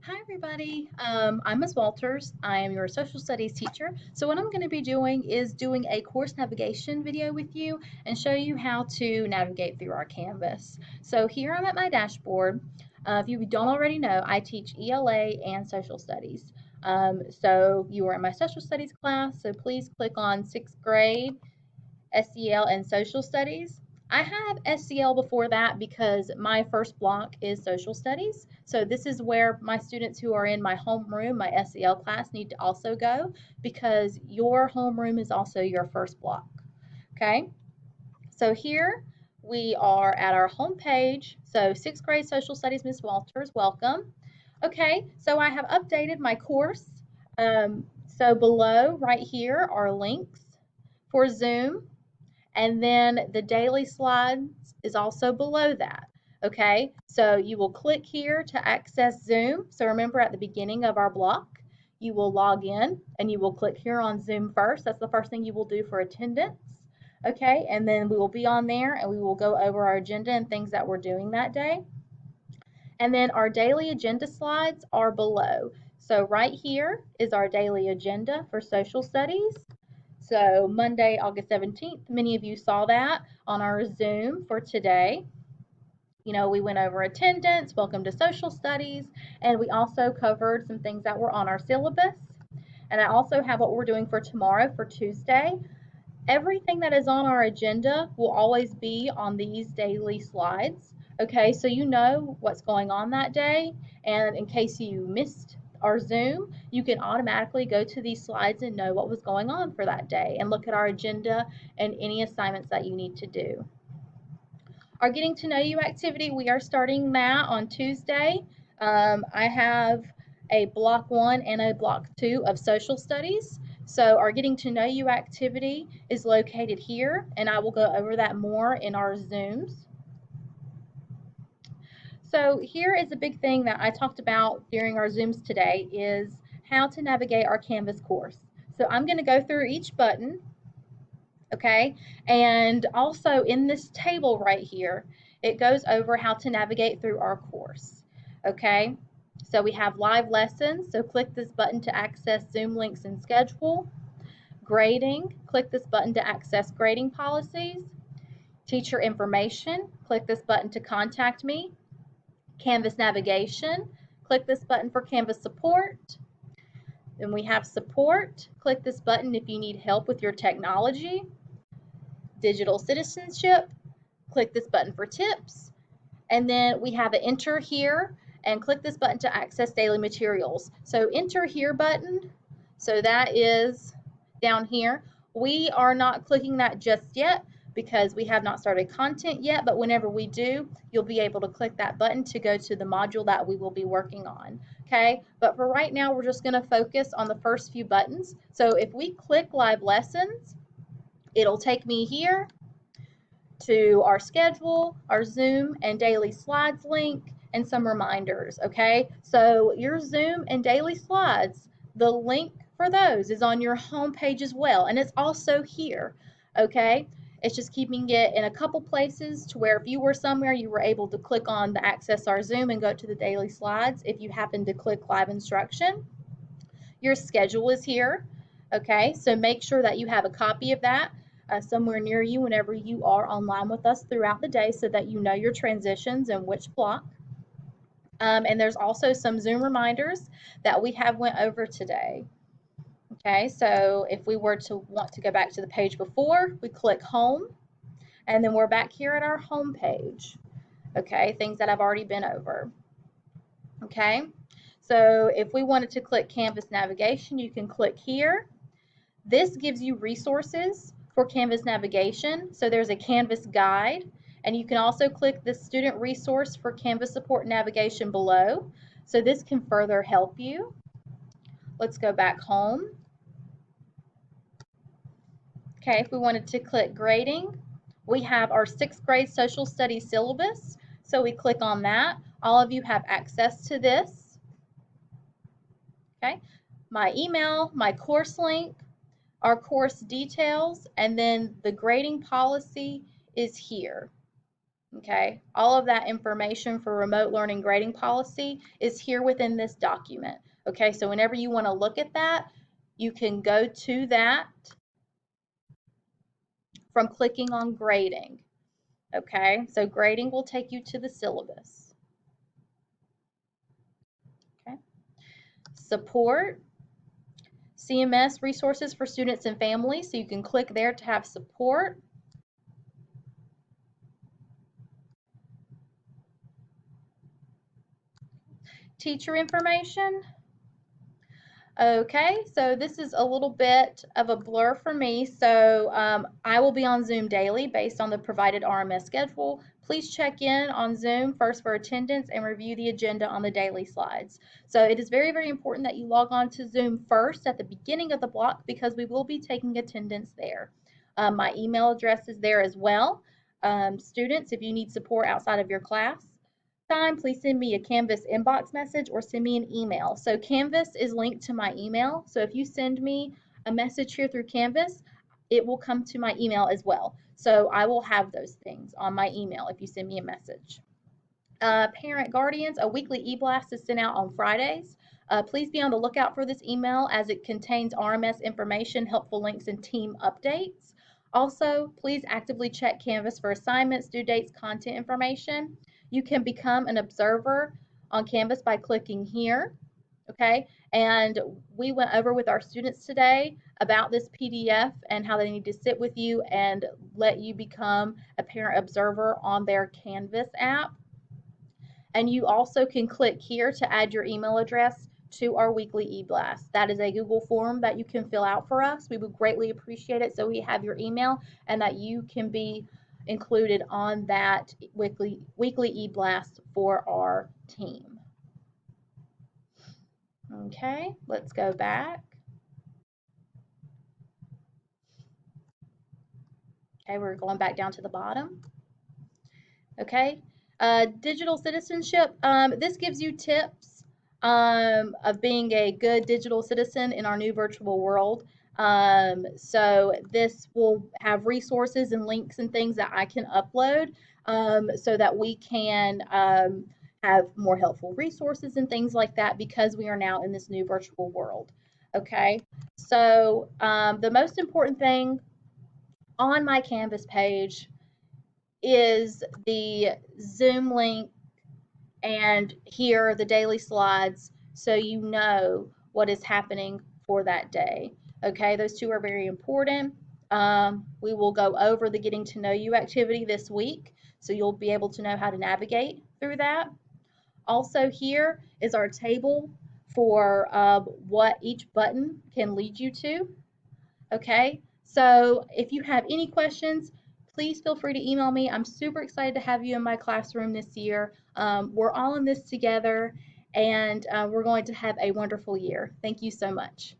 Hi everybody, I'm Ms. Walters. I am your social studies teacher. So what I'm going to be doing is doing a course navigation video with you and show you how to navigate through our Canvas. So here I'm at my dashboard. If you don't already know, I teach ELA and social studies. So you are in my social studies class, so please click on 6th grade SEL and social studies. I have SEL before that because my first block is social studies. So this is where my students who are in my homeroom, my SEL class, need to also go because your homeroom is also your first block. Okay, so here we are at our home page. So 6th grade social studies, Ms. Walters, welcome. Okay, so I have updated my course. So below right here are links for Zoom, and then the daily slides is also below that. Okay, so you will click here to access Zoom. So remember at the beginning of our block, you will log in and you will click here on Zoom first. That's the first thing you will do for attendance. Okay, and then we will be on there and we will go over our agenda and things that we're doing that day. And then our daily agenda slides are below. So right here is our daily agenda for social studies. So Monday, August 17th, many of you saw that on our Zoom for today. We went over attendance, welcome to social studies, and we also covered some things that were on our syllabus. And I also have what we're doing for tomorrow for Tuesday. Everything that is on our agenda will always be on these daily slides. Okay, so you know what's going on that day, and in case you missed our Zoom, you can automatically go to these slides and know what was going on for that day and look at our agenda and any assignments that you need to do. Our Getting to Know You activity, we are starting that on Tuesday. I have a block 1 and a block 2 of social studies. So our Getting to Know You activity is located here, and I will go over that more in our Zooms. So here is a big thing that I talked about during our Zooms today is how to navigate our Canvas course. So I'm going to go through each button, okay? And also in this table right here, it goes over how to navigate through our course, okay? So we have live lessons, so click this button to access Zoom links and schedule. Grading, click this button to access grading policies. Teacher information, click this button to contact me. Canvas navigation, click this button for Canvas support. Then we have support, click this button if you need help with your technology. Digital citizenship, click this button for tips. And then we have an enter here and click this button to access daily materials. So enter here button, so that is down here. We are not clicking that just yet because we have not started content yet, but whenever we do, you'll be able to click that button to go to the module that we will be working on. Okay, but for right now, we're just going to focus on the first few buttons. So if we click live lessons, it'll take me here to our schedule, our Zoom and daily slides link, and some reminders, okay? So your Zoom and daily slides, the link for those is on your home page as well, and it's also here, okay? It's just keeping it in a couple places to where if you were somewhere, you were able to click on the Access Our Zoom and go to the daily slides if you happen to click live instruction. Your schedule is here, okay? So make sure that you have a copy of that somewhere near you whenever you are online with us throughout the day so that you know your transitions and which block. And there's also some Zoom reminders that we have went over today. Okay, so if we were to want to go back to the page before, we click home, and then we're back here at our home page. Okay, things that I've already been over. Okay, so if we wanted to click Canvas navigation, you can click here. This gives you resources for Canvas navigation. So there's a Canvas guide, and you can also click the student resource for Canvas support navigation below. So this can further help you. Let's go back home. Okay, if we wanted to click grading, we have our 6th grade social studies syllabus. So we click on that. All of you have access to this. Okay, my email, my course link, our course details, and then the grading policy is here. Okay, all of that information for remote learning grading policy is here within this document. Okay, so whenever you want to look at that, you can go to that from clicking on grading. Okay, so grading will take you to the syllabus. Okay, support, CMS resources for students and families, so you can click there to have support. Teacher information. Okay, so this is a little bit of a blur for me. So I will be on Zoom daily based on the provided RMS schedule. Please check in on Zoom first for attendance and review the agenda on the daily slides. So it is very, very important that you log on to Zoom first at the beginning of the block because we will be taking attendance there. My email address is there as well. Students, if you need support outside of your class time, please send me a Canvas inbox message or send me an email. So Canvas is linked to my email. So if you send me a message here through Canvas, it will come to my email as well. So I will have those things on my email if you send me a message. Parent guardians, a weekly e-blast is sent out on Fridays. Please be on the lookout for this email as it contains RMS information, helpful links, and team updates. Also, please actively check Canvas for assignments, due dates, content information. You can become an observer on Canvas by clicking here. Okay, and we went over with our students today about this PDF and how they need to sit with you and let you become a parent observer on their Canvas app. And you also can click here to add your email address to our weekly e-blast. That is a Google form that you can fill out for us. We would greatly appreciate it so we have your email and that you can be included on that weekly e-blast for our team. Okay, let's go back. Okay, we're going back down to the bottom. Okay, digital citizenship. This gives you tips of being a good digital citizen in our new virtual world. So this will have resources and links and things that I can upload so that we can have more helpful resources and things like that because we are now in this new virtual world. Okay, so the most important thing on my Canvas page is the Zoom link and here are the daily slides so you know what is happening for that day. Okay, those two are very important. We will go over the getting to know you activity this week, so you'll be able to know how to navigate through that. Also, here is our table for what each button can lead you to. Okay, so if you have any questions, please feel free to email me. I'm super excited to have you in my classroom this year. We're all in this together, and we're going to have a wonderful year. Thank you so much.